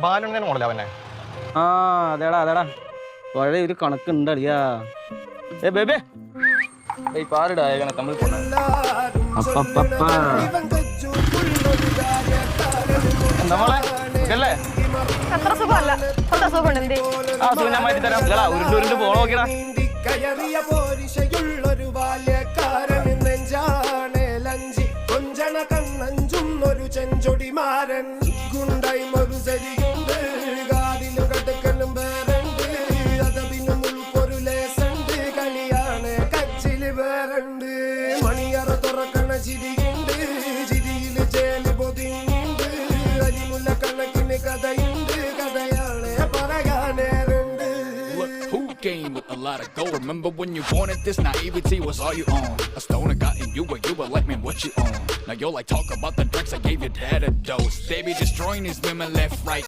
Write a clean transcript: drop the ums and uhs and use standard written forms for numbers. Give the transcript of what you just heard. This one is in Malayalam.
ബാലുണ്ണേനെ മോഡലാ അവനെ. ആ അതേടാ പഴയ ഒരു കണക്കുണ്ട് അടിയാ. ഏ ബേബേ പാരുടാ തമിഴ് പൊണ്ണ എന്താ മോളെ സുഖല്ലേ? അത്ര സുഖമല്ല, അത്ര സുഖമുണ്ട്. എന്തേ ആ സുഖം ഞാൻ മാറ്റി തരാം. ഇല്ലടാ ഉരുണ്ട് പോണ നോക്കിടാ. കയറിയ പോരിശയുള്ളൊരു ബാല്യക്കാരൻ നെഞ്ചാണേ ലഞ്ചി കൊഞ്ചണ കണ്ണഞ്ചുന്നൊരു ചെഞ്ചൊടിമാരൻ ഗുണ്ടായി ഒരു സരിയുണ്ട് കാതിലും കടുക്കലും വേറുണ്ട് അതപിനും ഉൾക്കൊരു ലേസുണ്ട് കളിയാണ് കച്ചില് വേറുണ്ട് മണിയറ തുറക്കണ ചിരിയുണ്ട് ചിരിയിൽ ചേല് പൊതിഞ്ഞുണ്ട് അരിമുല്ല കണക്കിന് കഥയുണ്ട് കഥയാണ് പറയാനേറുണ്ട്. Game with a lot of gold. Remember when you wanted this? Naivety was all you own. A stoner got in you, but you were like, man, what you own? Now you're like, talk about the drugs I gave you, that a dose. They be destroying these women left, right.